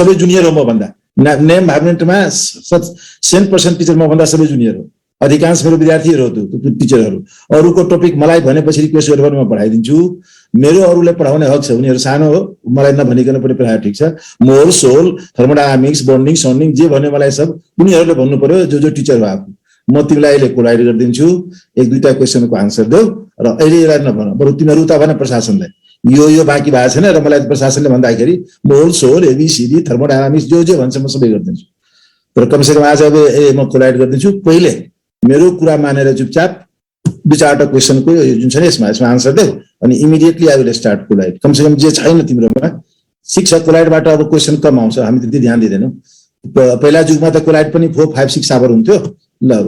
सबै जुनियर हो मभन्दा, नेम भ्याब्रेन्टमा 100% टिचर मभन्दा सबै जुनियर हो, अधिकांश मेरो विद्यार्थीहरू हो टिचरहरू। अरूको टपिक मलाई भनेपछि रिक्वेस्ट गरेर म पढाइदिन्छु। मेरो अरूले पढाउने हक छ, उनीहरू सानो हो, मलाई नभनिकन पनि पढाए ठिक छ। मोल सोल थर्मोडायनामिक्स बन्डिङ सन्डिङ जे भन्यो मलाई सब उनीहरूले भन्नु पर्यो, जो टिचर भएको। म तिमीलाई अहिले कोलाइड गरिदिन्छु, एक दुईटा क्वेसनको आन्सर देऊ र अहिले यसलाई नभन, बरु तिमीहरू उता भने प्रशासनलाई यो बाँकी भएको छैन र मलाई प्रशासनले भन्दाखेरि मोल सोल एबिसिडी थर्मोडायनामिक्स जो भन्छ म सबै गरिदिन्छु। तर कमसेकम आज अब म कोलाइड गरिदिन्छु। पहिले मेरो कुरा मानेर चुपचाप दुई चारवटा क्वेसनको जुन छ नि यसमा आन्सर देऊ, अनि immediately I will start colloid. कमसेकम जे छैन तिम्रोमा शिक्षा कोलाइडबाट अब क्वेसन कम आउँछ, हामी त्यति ध्यान दिँदैनौँ। पहिला युगमा त कोलाइड पनि 4, 5, 6 आवर हुन्थ्यो। ल अब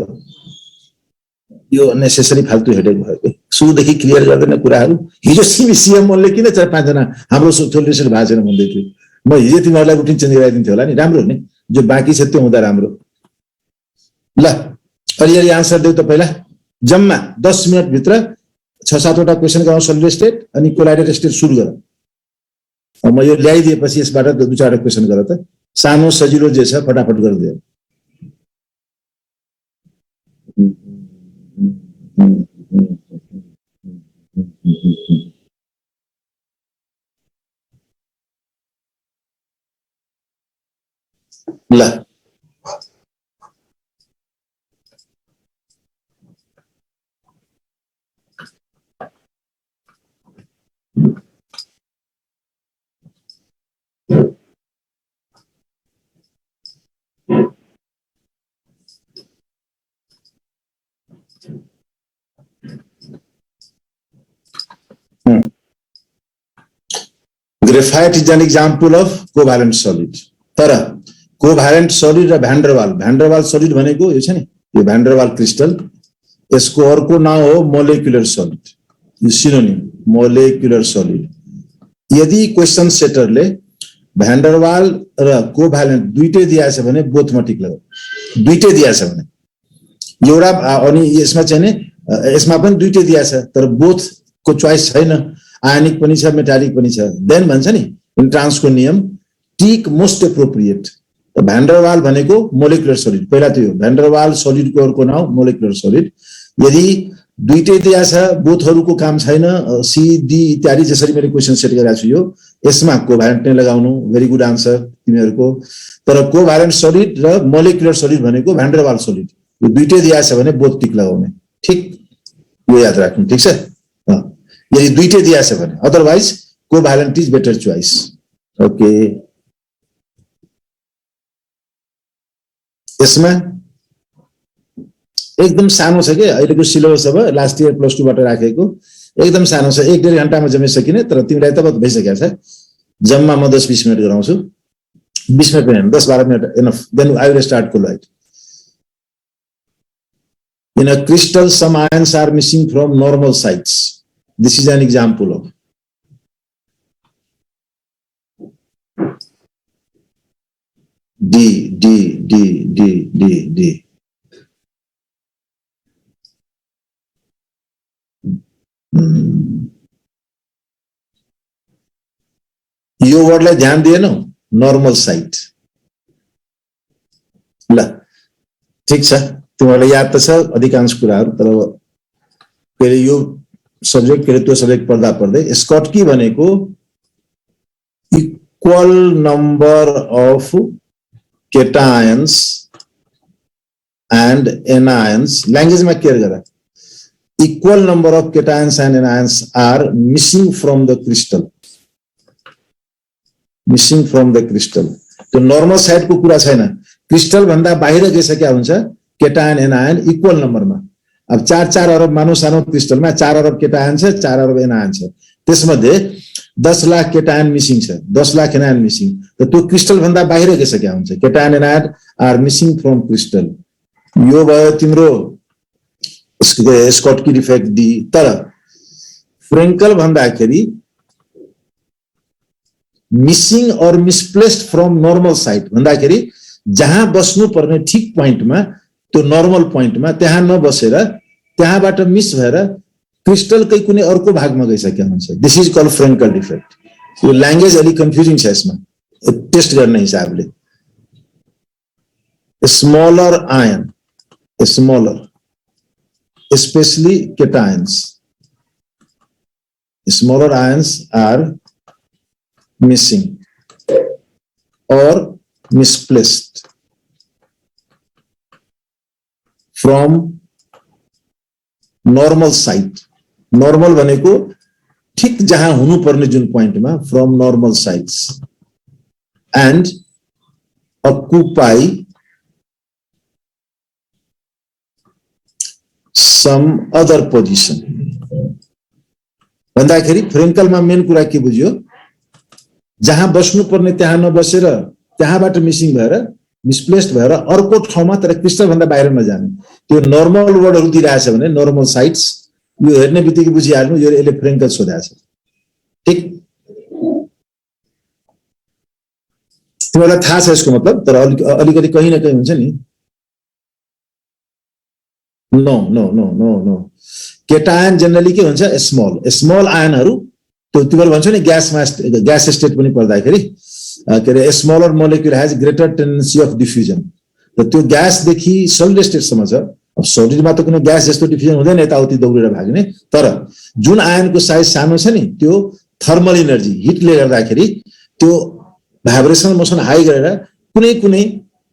यो नेसेसरी फाल्तु हेडेक भयो, सुरुदेखि क्लियर गर्दैन कुराहरू। हिजो सिएम मोलले किन 4-5 जना हाम्रो सोल्युसन भएको छैन भन्दै थियो, म हिजो तिमीहरूलाई रुटिन चेन्ज गराइदिन्थ्यो होला नि, राम्रो हो नि। जो बाँकी छ त्यो हुँदा राम्रो। ल अलिअलि आन्सर देऊ त पहिला। जम्मा 10 मिनटभित्र 6-7 वटा क्वेसन गरौँ सलिड स्टेट, अनि कोलाइडेड स्टेट सुरु गर। म यो ल्याइदिएपछि यसबाट 2-4 क्वेसन गर त, सानो सजिलो जे छ फटाफट गरिदियो। ल graphite is an example of covalent solid. तर कोभ्यालेन्ट सलिड र भ्यान्डरवाल सलिड भनेको यो छ नि, यो भ्यान्डरवाल क्रिस्टल, यसको अर्को नाम हो मोलेक्युलर सलिड। यो सिनोनिम मोलेक्युलर सलिड। यदि क्वेसन सेटरले भ्यान्डरवाल र कोभ्यालेन्ट दुईटै दिएछ भने बोथमा टिक लगाऊ, दुईटै दिएछ भने। एउटा अनि यसमा चाहिँ नि यसमा पनि दुईटै दिएछ तर बोथको चोइस छैन, आयनिक पनि छ मेटालिक पनि छ, देन भन्छ नि इन्ट्रान्सको नियम टिक मोस्ट एप्रोप्रिएट। भ्यान्डरवाल भनेको मोलेक्युलर सलिड, पहिला त्यो भ्यान्डरवाल सलिडको अर्को नाम मोलेक्युलर सलिड। यदि दुईटै दिएछ, बोथहरूको काम छैन, सी डी इत्यादि जसरी मैले क्वेसन सेट गरेको छु, यो यसमा कोभ्यालेन्ट नै लगाउनु, भेरी गुड आन्सर तिमीहरूको। तर कोभ्यालेन्ट सलिड र मोलेक्युलर सलिड भनेको भ्यान्डरवाल सलिड, यो दुईटै दिएछ भने बोथ टिक लगाउने, ठिक, यो याद राख्नु, ठिक छ। यदि दुईटै दिएछ भने, otherwise covalent is better choice. Okay, यसमा एकदम सानो छ कि अहिलेको सिलेबस, अब लास्ट इयर +2 बाट राखेको एकदम सानो छ, 1-1.5 घण्टामा जम्मै सकिने। तर तिमीलाई त भइसकेको छ, जम्मा म 10-20 मिनट गराउँछु, 20 मिनट पनि 10-12 minute enough. Then I will start colloid. In a crystal, some ions are missing from normal sites. This is an example of. D. यो वर्डलाई ध्यान दिएनौ, नर्मल साइट। ल ठिक छ, तिमीहरूलाई याद त छ अधिकांश कुराहरू, तर फेरि यो सब्जेक्ट फेरि त्यो सब्जेक्ट पढ्दा पढ्दै स्कॉटकी भनेको equal number of cations and anions, ल्याङ्ग्वेजमा केयर गर, equal number of cations and anions are missing from the crystal, missing from the crystal. त्यो नर्मल साइडको कुरा छैन, क्रिस्टल भन्दा बाहिर गइसक्या हुन्छ केटायन एनायन इक्वल नम्बरमा। अब 4-4 अरब मानौ सानो क्रिस्टलमा 4 अरब केटायन छ, 4 अरब एनायन छ, त्यसमध्ये 10 लाख केटायन मिसिङ छ, 10 लाख एनायन मिसिङ, त त्यो क्रिस्टल भन्दा बाहिर गइसक्या हुन्छ। Cation anion are missing from crystal. यो भयो तिम्रो स्कॉटकी डिफेक्ट डी। तर फ्रेन्कल भन्दाखेरि missing or misplaced from normal site भन्दाखेरि जहाँ बस्नु पर्ने ठिक पोइन्टमा, त्यो नर्मल पोइन्टमा त्यहाँ नबसेर त्यहाँबाट मिस भएर क्रिस्टलकै कुनै अर्को भागमा गइसक्या हुन्छ। This is called Frenkel defect. यो ल्याङ्ग्वेज अलि कन्फ्युजिङ छ, यसमा टेस्ट गर्ने हिसाबले smaller ion smaller especially cations smaller ions are missing or misplaced from normal site normal भनेको ठीक जहाँ हुनु पर्ने जुन पोइन्टमा from normal sites and occupy some other position भन्दाखेरि फ्रेन्कलमा मेन कुरा के बुझ्यो जहाँ बस्नु पर्ने त्यहाँ नबसेर त्यहाँबाट मिसिङ भएर मिसप्लेस्ड भएर अर्को ठाउँमा तर क्रिस्टल भन्दा बाहिर नजाने त्यो नर्मल वर्डहरु दिइरहेछ भने नर्मल साइट्स यो हेर्ने बित्तिकै बुझिहाल्नु यो यसले फ्रेन्कल सोधेछ ठीक तिमीलाई थाहा छ यसको मतलब तर अलिकति कहीं न कहीं हुन्छ नि नो केटायन जनरली के हुन्छ स्मल आयनहरु त्यो तिमीले भन्छौ नि ग्यास स्टेट पनि पर्दाखेरि के रे smaller molecule has greater tendency of diffusion त त्यो ग्यास देखि सलिड स्टेट सम्म छ अब सलिडमा त कुनै ग्यास जस्तो डिफ्युजन हुँदैन यताउति दौडेर भाग्ने तर जुन आयनको साइज सानो छ नि त्यो थर्मल एनर्जी हिटले गर्दाखेरि त्यो भाइब्रेसनल मोसन हाई गरेर कुनै कुनै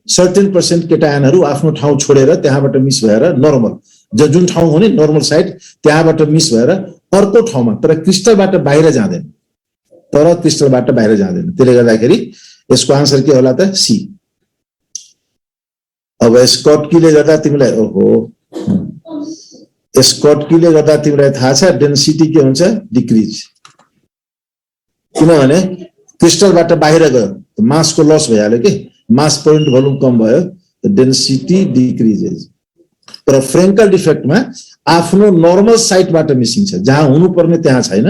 सर्टेन % केटायनहरु आफ्नो ठाउँ छोडेर त्यहाँबाट मिस भएर नर्मल जुन ठाउँ हो नि नर्मल साइड त्यहाँबाट मिस भएर अर्को ठाउँमा तर क्रिस्टलबाट बाहिर जाँदैन त्यसले गर्दाखेरि यसको आन्सर के होला त सी अब स्कॉटकीले गर्दा तिमीलाई ओहो स्कॉटकीले गर्दा तिमीलाई थाहा छ डेन्सिटी के हुन्छ डिक्रिज किनभने क्रिस्टलबाट बाहिर गयो मासको लस भइहाल्यो के मास पोइन्ट भोल्युम कम भयो डेन्सिटी डिक्रिजेस तर फ्रेन्कल डिफेक्टमा आफ्नो नर्मल साइटबाट मिसिङ छ जहाँ हुनु पर्ने त्यहाँ छैन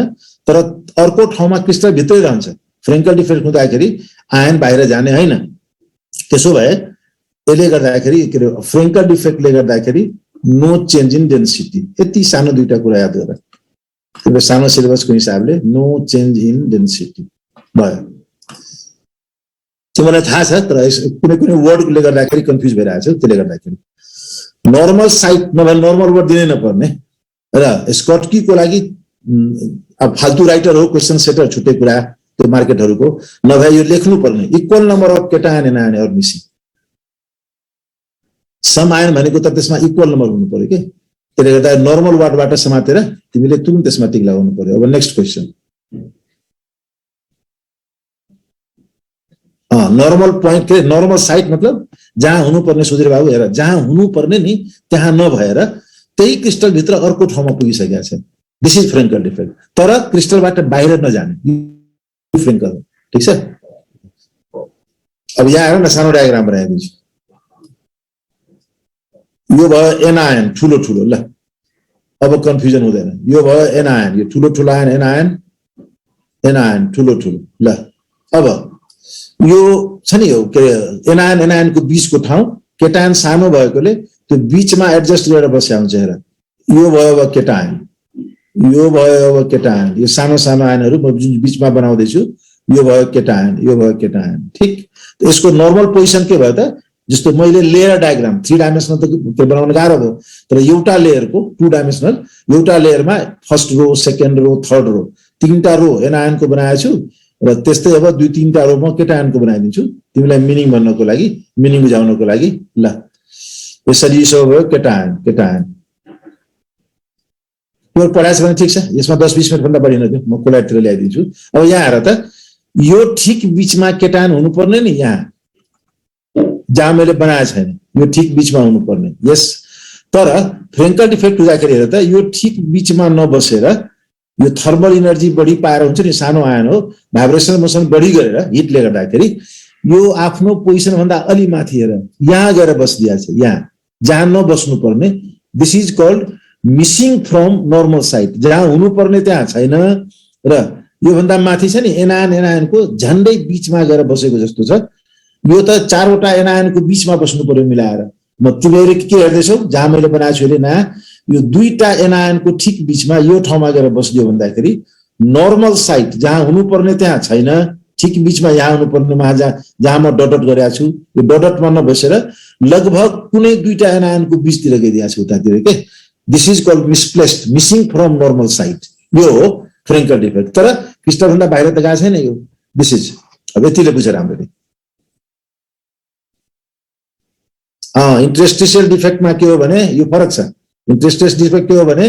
तर अर्को ठाउँमा क्रिस्टल भित्रै रहन्छ फ्रेन्कल डिफेक्ट हुँदाखेरि आयन बाहिर जाने हैन त्यसो भए यसले गर्दाखेरि के रे फ्रेन्कल डिफेक्टले गर्दाखेरि नो चेन्ज इन डेन्सिटी यति सानो दुईटा कुरा याद गर त्यो सानो सिलेबसको हिसाबले नो चेन्ज इन डेन्सिटी भयो तिमीलाई थाहा छ तर कुनै कुनै वर्डले गर्दाखेरि कन्फ्युज भइरहेछ त्यसले गर्दाखेरि नर्मल साइट नभए नर्मल वर्ड दिनै नपर्ने र स्कॉटकीको लागि अब फाल्तु राइटर हो क्वेशन सेटर छुट्टै कुरा त्यो मार्केटहरुको नभए यो लेख्नु पर्ने equal number of cation and anion are missing some ion भनेको त त्यसमा इक्वल नम्बर हुनु पर्यो के त्यसले गर्दा नर्मल वर्डबाट समातेर तिमीले तुरुन्त त्यसमा टिक लगाउनु पर्यो अब नेक्स्ट क्वेशन नर्मल पॉइंट के नर्मल साइट मतलब जहाँ हुनु पर्ने सुधीर बाबु हेर जहाँ हुनु पर्ने नि त्यहाँ नभएर त्यही क्रिस्टल भित्र अर्को ठाउँमा पुगिसकेको छ दिस इज फ्रेन्कल डिफेक्ट तर क्रिस्टलबाट बाहिर नजाने फ्रेन्कल ठीक छ अब यहाँ हेर न सानो डायग्राम बनाएको छु यो भयो एनायन ठुलो ठुलो ल अब कन्फ्युजन हुँदैन यो भयो एनायन यो ठुलो ठुलो आयन एनायन ठुलो ठुलो ल अब यो छ नि यो के एनायन को बीचको ठाउँ केटायन सानो भएकोले त्यो बीचमा एडजस्ट गरेर बस्या हुन्छ हेर यो भयो अब केटायन यो भयो अब केटायन यो सानो सानो आयनहरु म जुन बीचमा बनाउँदै छु यो भयो केटायन ठीक यसको नर्मल पोजिसन के भयो त जस्तो मैले लेयर डायग्राम 3 डाइमेन्सनल त बनाउन गाह्रो भयो तर एउटा लेयरको 2 डाइमेन्सनल एउटा लेयरमा first row second row third row तीनटा रो एनायन को बनाएको छु र त्यस्तै अब 2-3टा रो म केटायन को बनाइदिन्छु तिमीलाई मिनिङ भन्नको लागि मिनिङ बुझाउनको लागि ल यसरी यसो भयो केटायन यो पढाएछ भने ठीक छ यसमा 10-20 मिनेट भन्दा बढी नदिउ म कोलाइटर ल्याइदिन्छु अब यहाँ हेर त यो ठीक बीचमा केटायन हुनु पर्ने नि यहाँ जहाँ मैले बनाएको छैन यो ठीक बीचमा हुनु पर्ने यस तर फ्रेन्कल डिफेक्ट हुँदाखेरि हेर त यो ठीक बीचमा नबसेर यो थर्मल एनर्जी बढी पाएर हुन्छ नि सानो आयन हो भाइब्रेसनल मोसन बढी गरेर हिटले गर्दाखेरि यो आफ्नो पोजिसन भन्दा अलि माथि हेर यहाँ गएर बसिदिया छ यहाँ जहाँ नबस्नु पर्ने this is called missing from normal site जहाँ हुनु पर्ने त्यहाँ छैन र यो भन्दा माथि छ नि एनायनको झन्डै बीचमा गएर बसेको जस्तो छ यो त 4वटा एनायनको बीचमा बस्नु पर्यो मिलाएर म तिमीले के हेर्दैछौ जहाँ मैले बनाएको छु ना यो 2टा एनायनको ठीक बीचमा यो ठाउँमा गएर बस्दियो भन्दाखेरि नर्मल साइट जहाँ हुनु पर्ने त्यहाँ छैन ठिक बीचमा यहाँ हुनुपर्नेमा जहाँ म डट गरेका छु यो डटमा नबसेर लगभग कुनै दुईटा एनायनको बीचतिर गइदिएको छु उतातिर के this is called misplaced missing from normal side यो हो फ्रेङ्कल डिफेक्ट तर क्रिस्टलभन्दा बाहिर त गएको छैन यो दिस इज अब यतिले बुझेर राम्ररी इन्टरस्टिशियल डिफेक्टमा के हो भने यो फरक छ इन्टरस्टिशियल डिफेक्ट के हो भने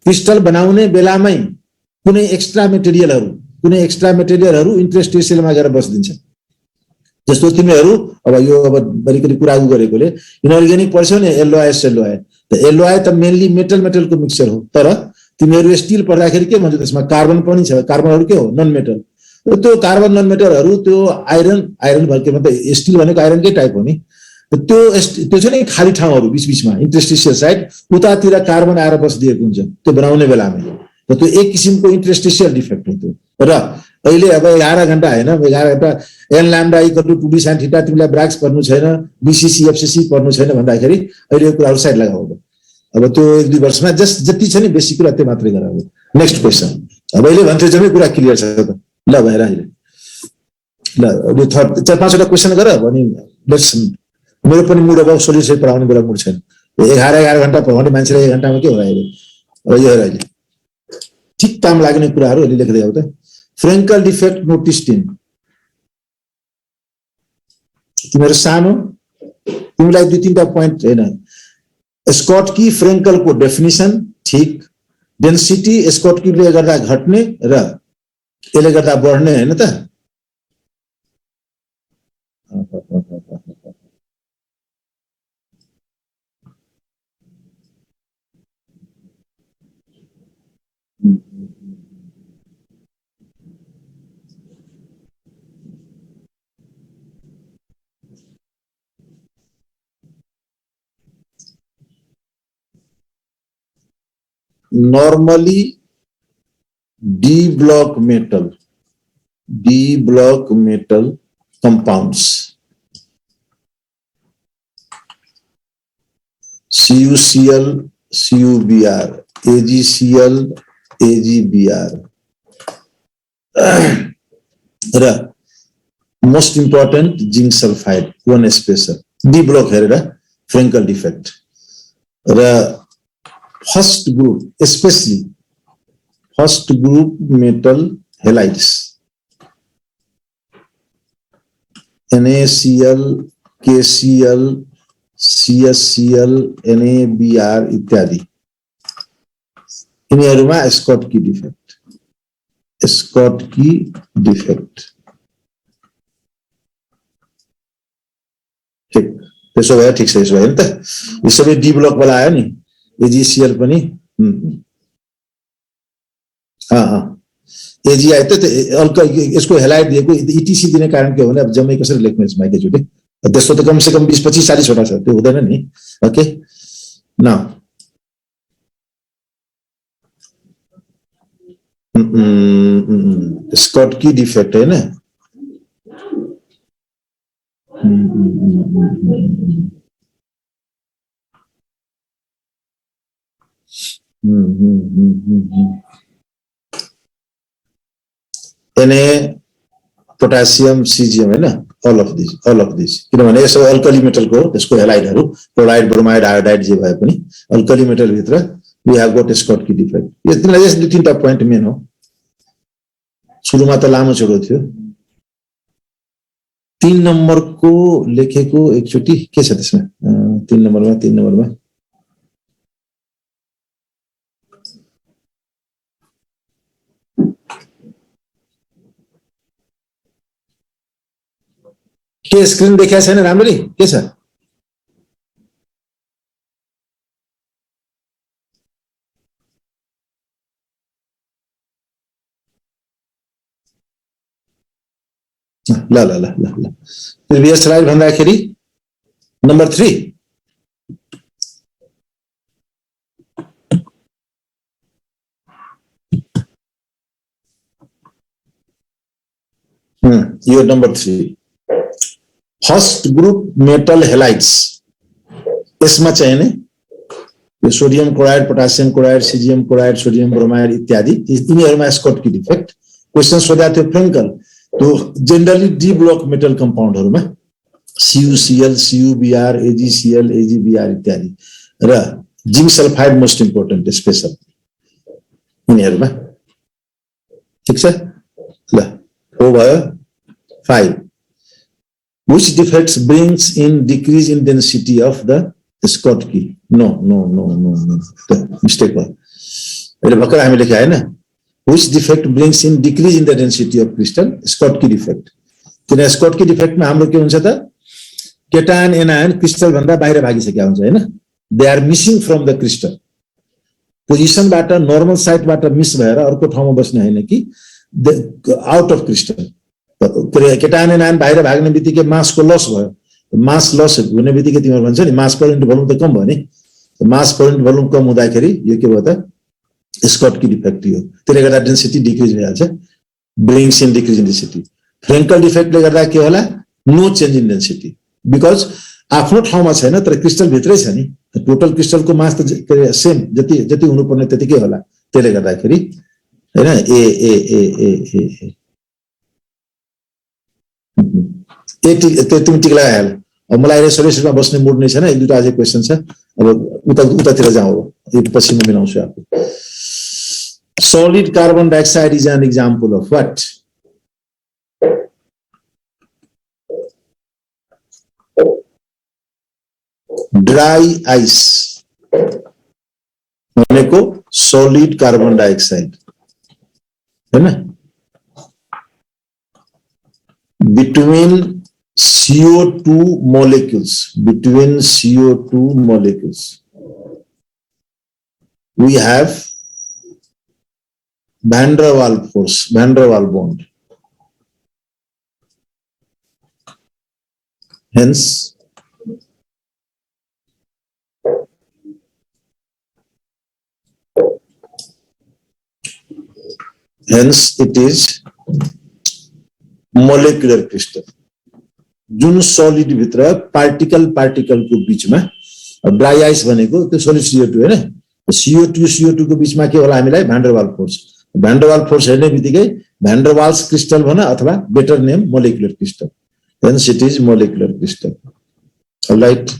क्रिस्टल बनाउने बेलामै कुनै एक्स्ट्रा मेटेरियलहरू इन्टरस्टिशियलमा गएर बस्दिन्छ जस्तो तिमीहरू अब यो अब बरिकरी कुरा गरेकोले इनअर्ग्यानिक पर्छ नि एलओआई त एलओआई त मेनली मेटलको मिक्सचर हो तर तिमीहरू स्टिल पर्दाखेरि के भन्छ त्यसमा कार्बन पनि छ कार्बनहरू के हो नन मेटल त्यो कार्बन नन मेटलहरू त्यो आइरन भर्केमा त स्टिल भनेको आइरनकै टाइप हो नि त्यो छ नि खाली ठाउँहरू बीचबीचमा इन्टरस्टिशियल साइड उतातिर कार्बन आएर बसिदिएको हुन्छ त्यो बनाउने बेलामा त त्यो एक किसिमको इन्टरस्टिशियल डिफेक्ट हो त्यो र अहिले अब 11 घण्टा हैन 11 घण्टा n lambda equal to 2d sin theta तिमीलाई ब्राक्स पर्नु छैन बीसीसी एफसीसी पर्नु छैन भन्दाखेरि अहिले यो कुराहरु साइड लगाऊ अब त्यो 1-2 वर्षमा जस्ट जति छ नि बेसिक कुरा त्यो मात्रै गराऊ नेक्स्ट क्वेशन अब अहिले भन्थे जम्मै कुरा क्लियर छ त ल भएर अहिले ल यो थर्ड 4-5 वटा क्वेशन गर भनी लेट्स मेरो पनि मुड अब सोल्युसन पढाउने बेला मुड छैन 11 घण्टा पढाउने मान्छेले 1 घण्टामा के हो अहिले अब यो अहिले ठीक काम लाग्ने कुराहरु अहिले लेख्दै आऊ त फ्रेङ्कल डिफेक्ट नोटिस्ड इन तिम्रो सानो तिमीलाई 2-3टा प्वाइन्ट हैन स्कॉटकी फ्रेङ्कल को डेफिनेसन ठीक डेन्सिटी स्कॉटकीले गर्दा घट्ने र यसले गर्दा बढ्ने हैन त normally D block metal compounds CuCl CuBr AgCl AgBr र most important zinc sulfide one spacer D block हेरेर फ्रेङ्कल डिफेक्ट र first group especially first group metal halides NaCl KCl CSCl NaBr इत्यादि यिनीहरुमा स्कॉटकी डिफेक्ट ठीक त्यसो भए ठीक छ यसो भयो नि त यो सबै डी ब्लक वाला आयो नि एजीसीएल पनि एजीआई त यसको हेलाइट दिएको इटीसी दिने कारण के हो भने अब जम्मै कसरी लेख्ने यसमा एकैचोटि त्यस्तो त कम से कम 20-25-40 वटा छ त्यो हुँदैन नि ओके नाउ स्कॉटकी डिफेक्ट है ना Na पोटासियम सीजियम है ना ऑल ऑफ दिस किनभने यसो अल्कली मेटल को त्यसको हेलाइडहरु क्लोराइड ब्रोमाइड आयोडाइड जे भए पनि अल्कली मेटल भित्र we have got Schottky defect यसले यस 2-3टा प्वाइन्ट मेन हो सुरुमा त लामो छोडो थियो 3 नम्बर को लेखेको एकचोटी के छ त्यसमा 3 नम्बरमा के स्क्रिन देखिया छैन राम्ररी के छ ल प्रिभियस स्लाइड भन्दाखेरि नम्बर 3 यो number 3 first group metal halides यसमा चाहिँ नि यो sodium chloride potassium chloride caesium chloride sodium bromide इत्यादि यिनीहरुमा स्कॉटकी डिफेक्ट क्वेशन सोधा थियो फ्रेङ्कल तो जेनरली डी ब्लक मेटल कम्पाउन्डहरुमा CuCl, CuBr, AgCl, AgBr इत्यादि र zinc sulphide most important special यिनीहरुमा ठीक छ ल हो भयो 5 which defects brings in decrease in density of the Schottky no mistake भयो अहिले भर्खर हामीले लेखे हैन which defect brings in decrease in the density of crystal Schottky defect किन Schottky defect मा हाम्रो के हुन्छ त केटायन एनायन क्रिस्टल भन्दा बाहिर भागिसकेका हुन्छ हैन they are missing from the crystal position बाट नर्मल साइट बाट मिस भएर अर्को ठाउँमा बस्ने हैन कि out of crystal cation anion बाहिर भाग्ने बित्तिकै मासको लस भयो मास लस हुने बित्तिकै तिम्रो भन्छ नि मास पर युनिट भोल्युम त कम भयो नि मास पर युनिट भोल्युम कम हुँदाखेरि यो के भयो त स्कॉटकी डिफेक्ट हो त्यसले गर्दा डेन्सिटी डिक्रिज भइहाल्छ brings in decrease in density Frenkel डिफेक्टले गर्दा के होला no change in density because आफ्नो ठाउँमा छैन तर क्रिस्टल भित्रै छ नि टोटल क्रिस्टलको मास त सेम जति हुनुपर्ने त्यतिकै होला त्यसले गर्दाखेरि हैन तिमी टिक लगाइहाल अब मलाई अहिले सोल्युसनमा बस्ने मुड नै छैन एक दुईटा अझै क्वेशन छ अब उतातिर जाउँ यो पछि म मिलाउँछु आफू solid carbon dioxide is an example of what dry ice भनेको solid carbon dioxide हैन between CO2 molecules we have van der Waals bond hence it is molecular crystal जुन सलिड भित्र पार्टिकल को बीचमा ड्राई आइस भनेको त्यो solid CO2 हैन CO2 को बीचमा के होला हामीलाई van der Waals हेर्ने बित्तिकै van der Waals क्रिस्टल भन अथवा better name molecular crystal hence it is molecular crystal alright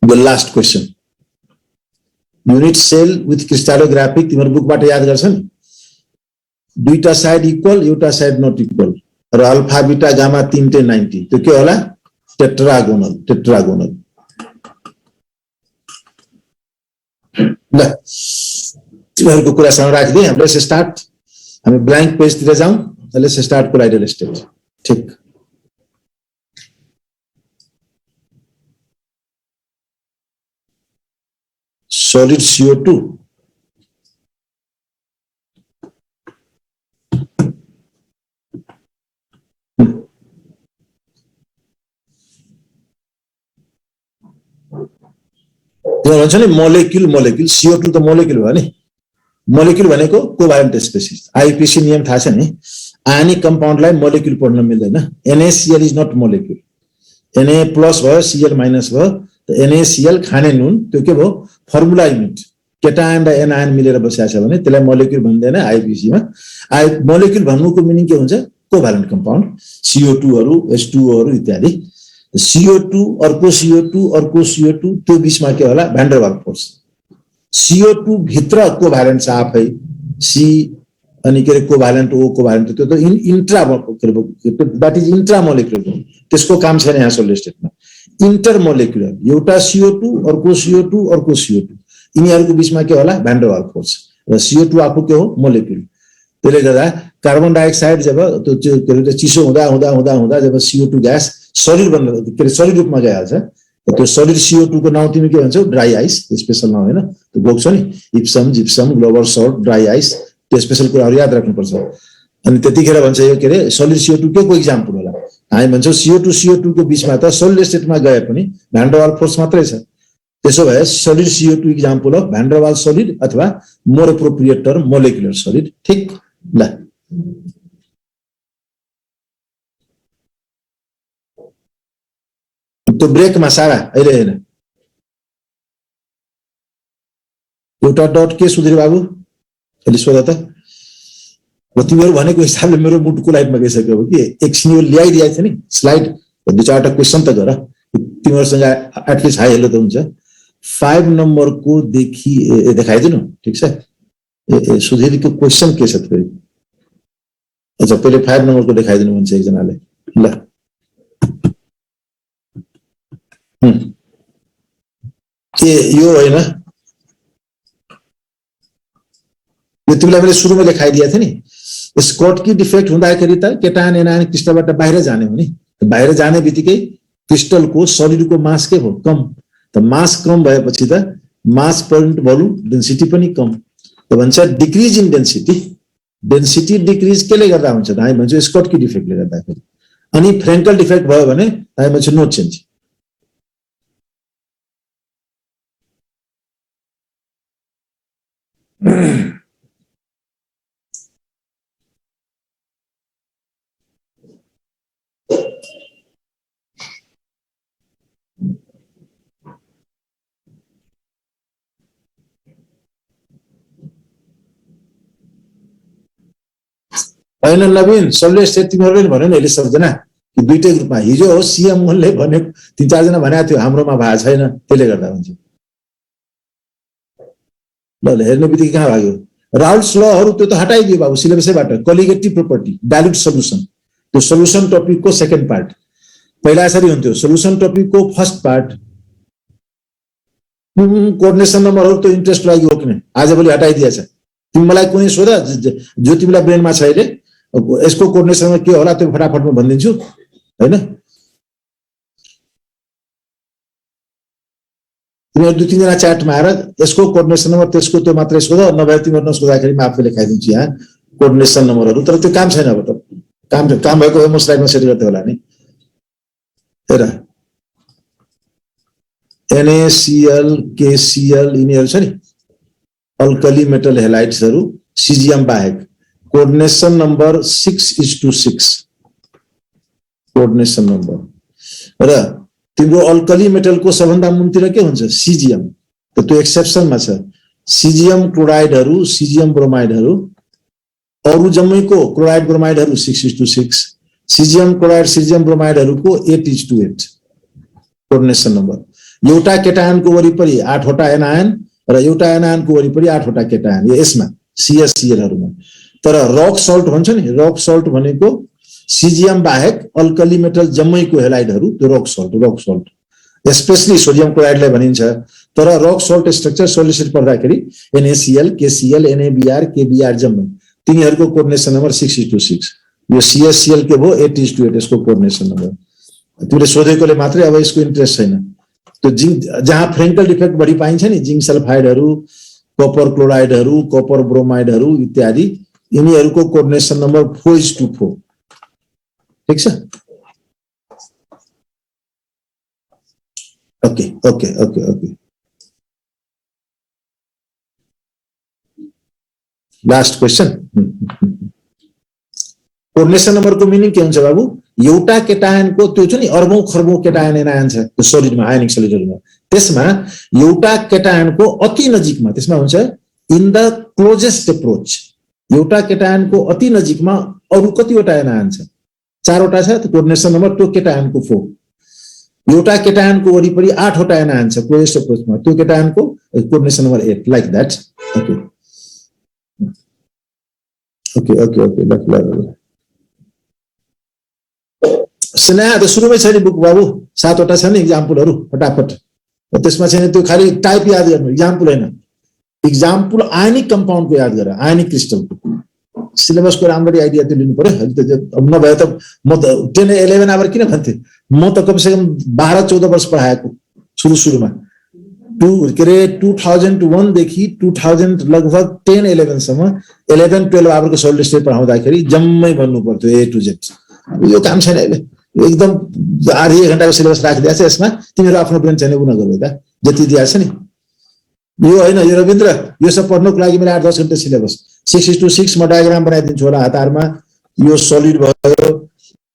the last question unit cell with crystallographic तिम्रो बुकबाट याद गर्छन् दुईटा साइड इक्वल एउटा साइड नट इक्वल र अल्फा बीटा गामा 390 त्यो के होला टेट्रागोनल ल तिमीहरुको कुरा सँग राख्दै हामीले स्टार्ट हामी ब्ल्याङ्क पेज तिर जाउँ लेट्स स्टार्ट कोलाइडल स्टेट ठीक solid CO2 भन्छ नि मोलेक्युल CO2 त मोलेक्युल हो नि मोलेक्युल भनेको कोभ्यालेन्ट स्पेसिस आईपीसी नियम थाहा छ नि आयनिक कम्पाउन्डलाई मोलेक्युल पढ्न मिल्दैन NaCl is not molecule Na plus भयो Cl माइनस भयो त NaCl खाने नुन त्यो के भयो फर्मुला युनिट केटायन र एनायन मिलेर बसेको छ भने त्यसलाई मोलेक्युल भन्दैन आईपीसी मा मोलेक्युल भन्नुको मिनिङ के हुन्छ कोभ्यालेन्ट कम्पाउन्ड CO2 हरु H2O हरु इत्यादि CO2 अर्को CO2 त्यो बीचमा के होला van der Waals force CO2 भित्र कोभ्यालेन्ट छ आफै C अनि के कोभ्यालेन्ट O कोभ्यालेन्ट त्यो त इन्ट्रा दैट इज इन्ट्रामोलेक्युलर त्यसको काम छैन यहाँ सोलिड स्टेटमा इंटरमोलेक्युलर एउटा CO2 अर्को CO2 यिनीहरुको बीचमा के होला van der Waals फोर्स र CO2 आफू के हो मोलेक्युल त्यसले गर्दा कार्बन डाइअक्साइड जब त्यो चिसो हुँदा जब CO2 ग्यास सलिड बन्न सलिड रूपमा गइहाल्छ त्यो सलिड CO2 को नाउँ तिमी के भन्छौ ड्राई आइस स्पेशल नाउँ हैन त्यो बोक्छ नि Epson gypsum Glauber salt dry ice त्यो स्पेशल कुराहरु याद राख्नुपर्छ अनि त्यतिखेर भन्छ यो के रे सलिड CO2 के को एक्जाम्पल होला हामी भन्छौ CO2 को बीचमा त सलिड स्टेटमा गए पनि van der Waals फोर्स मात्रै छ त्यसो भए solid CO2 example of van der Waals solid अथवा more appropriate term molecular solid ठीक ल त्यो ब्रेकमा सारा अहिले हैन एउटा डट के सुधीर बाबु अहिले सोध त र तिमीहरू भनेको हिसाबले मेरो मुटुको लाइटमा गइसक्यो कि एकछिन यो ल्याइदिएको थियो नि स्लाइड दुई चारवटा क्वेसन त गर तिमीहरूसँग एटलिस्ट हाई हेलो त हुन्छ 5 नम्बरको देखि देखाइदिनु ठिक छ सुधीरको क्वेसन के छ फेरि अच्छा पहिले 5 नम्बरको देखाइदिनु भन्छ एकजनाले ल यो होइन यो तिमीलाई मैले सुरुमा देखाइदिएको थिएँ नि स्कॉटकी डिफेक्ट हुँदाखेरि त केटायन एनायन क्रिस्टलबाट बाहिर जाने हो नि बाहिर जाने बित्तिकै क्रिस्टलको शरीरको मास के भयो कम त मास कम भएपछि त मास पर भोल्युम डेन्सिटी पनि कम त भन्छ डिक्रिज इन डेन्सिटी डिक्रिज केले गर्दा हुन्छ त हामी भन्छौँ स्कॉटकी डिफेक्टले गर्दाखेरि अनि फ्रेन्कल डिफेक्ट भयो भने हामी भन्छौँ नो चेन्ज होइन नवीन सबले तिमीहरूले भन्यो नि अहिले सबजना कि दुईटै ग्रुपमा हिजो हो सीएम ले भनेको 3-4 जना भनेको थियो हाम्रोमा भएको छैन त्यसले गर्दा हुन्छ ल हेर्ने बित्तिकै कहाँ भाग्यो राउल्ट्स लहरू त्यो त हटाइदियो बाबु सिलेबसैबाट कोलिगेटिभ प्रोपर्टी डाइल्युट सल्युसन त्यो सल्युसन टपिकको सेकेन्ड पार्ट पहिला यसरी हुन्थ्यो सल्युसन टपिकको फर्स्ट पार्ट कोअर्डिनेसन नम्बरहरू त इन्ट्रेस्ट लागि हो किन आजभोलि हटाइदिएछ तिमी मलाई कुनै सोध जो तिमीलाई ब्रेनमा छ अहिले यसको कोअर्डिनेसनमा के होला त्यो फटाफटमा भनिदिन्छु हैन तिमीहरू 2-3 जना च्याटमा आएर यसको कोअर्डिनेसन नम्बर त्यसको त्यो मात्रै सोध नभए तिमीहरू नसोध्दाखेरि म आफै लेखाइदिन्छु यहाँ कोअर्डिनेसन नम्बरहरू तर त्यो काम छैन अब त काम भएको भए म स्लाइडमा सेट गर्दै होला नि हेर NaCl KCl यिनीहरू छ नि अल्कली मेटल हेलाइड्सहरू सिजियम बाहेक कोअर्डिनेसन नम्बर 6:6 कोअर्डिनेसन नम्बर र तिम्रो अल्कली मेटलको सबभन्दा मुनतिर के हुन्छ सिजियम त त्यो एक्सेप्सनमा छ सिजियम क्लोराइडहरू सिजियम ब्रोमाइडहरू अरु जम्मैको chloride ब्रोमाइडहरू 6:6 caesium chloride caesium ब्रोमाइडहरूको 8:8 coordination number एउटा केटायनको वरिपरि 8 वटा एनायन र एउटा एनायनको वरिपरि 8 वटा केटायन यसमा CSClहरुमा तर रक सल्ट भन्छ नि रक सल्ट भनेको सिजियम बाहेक अल्कली मेटल जम्मैको हेलाइडहरू त्यो रक सल्ट स्पेशली सोडियम क्लोराइडलाई भनिन्छ तर रक सल्ट स्ट्रक्चर सोल्युसन पर्दाखेरि NaCl KCl NaBr KBr जम्मै तिनीहरूको कोअर्डिनेसन नम्बर 6:6 यो CSCl के भयो 8:8 यसको कोअर्डिनेसन नम्बर तिमीले सोधेकोले मात्रै अब यसको इन्ट्रेस्ट छैन त्यो जिंक जहाँ फ्रेन्कल डिफेक्ट बढी पाइन्छ नि जिंक सल्फाइडहरू कपर क्लोराइडहरू कपर ब्रोमाइडहरू इत्यादि यिनीहरूको कोअर्डिनेसन नम्बर 4:4 ठीक छ ओके लास्ट क्वेशन कोअर्डिनेसन नम्बरको मिनिङ के हुन्छ बाबु एउटा केटायनको त्यो छ नि अर्बौं खर्बौं केटायन एनायन छ त्यो शरीरमा आयनिक शरीरमा त्यसमा एउटा केटायनको अति नजिकमा त्यसमा हुन्छ इन द क्लोजेस्ट अप्रोच एउटा केटायनको अति नजिकमा अरु कतिवटा एनायन छ 4 वटा छ त्यो कोअर्डिनेसन नम्बर त्यो केटायनको 4 एउटा केटायनको वरिपरि 8 वटा एनायन छ क्लोजेस्ट अप्रोचमा त्यो केटायनको coordination number 8 like that okay Sneha त सुरुमै छ नि बुक बाबु 7 वटा छ नि एक्जाम्पलहरु फटाफट त्यसमा चाहिँ त्यो खाली टाइप याद गर्नु एक्जाम्पल हैन एक्जाम्पल आयनिक कम्पाउन्डको याद गर आयनिक क्रिस्टलको सिलेबसको राम्ररी आइडिया त लिनु पर्यो अहिले त अब नभए त म त 10-11 आवर किन भन्थे म त कम से कम 12-14 वर्ष पढाएको सुरुमा 2001 देखि 2000 लगभग 10-11 सम्म 11-12 आवरको सोल्ड स्टेट पढाउँदाखेरि जम्मै भन्नु पर्थ्यो A to Z यो काम छैन अहिले एकदम आधी घण्टाको सिलेबस राखिदिएको छ यसमा तिमीहरू आफ्नो ब्रेन छैन गुना गर्नु त जति दिएको छ नि यो हैन यो रविन्द्र यो सब पढ्नको लागि मैले 8-10 घण्टा सिलेबस 6:6 म डायग्राम बनाइदिन्छु होला हतारमा यो सलिड भयो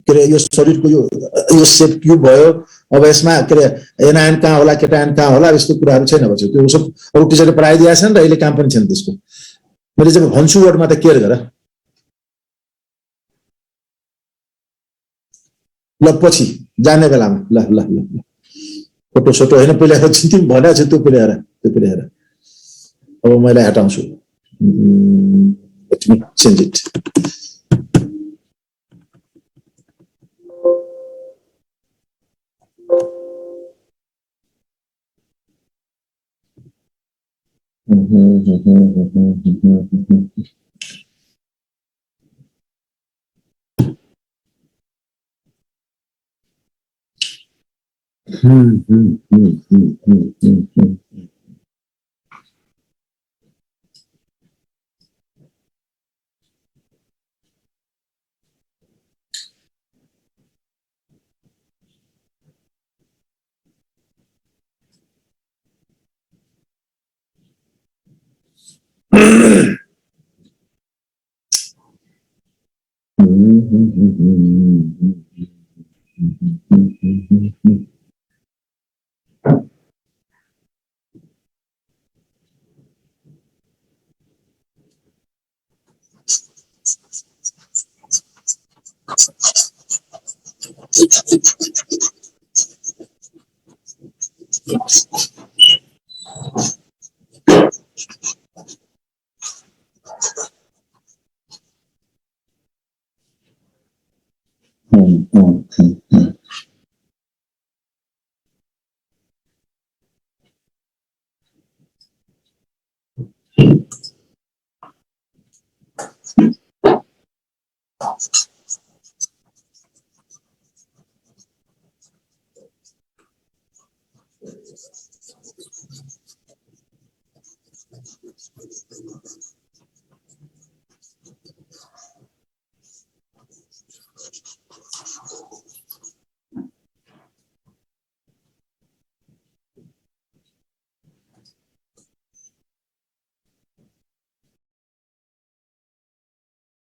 के अरे यो शरीरको यो सेप क्युब भयो, अब यसमा के अरे एनायन कहाँ होला केटायन कहाँ होला यस्तो कुराहरू छैन भन्छ। त्यो सब अरू टिचरले पढाइदिएका छन् र अहिले काम पनि छैन त्यसको। मैले जब भन्छु वर्डमा त केयर गर ल, पछि जाने बेलामा ल ल ल ल फोटो सोटो होइन, पहिला तिमी भनेको छु त्यो पहिला हेर, त्यो पहिला हेर। अब मैले हटाउँछु, let me change it.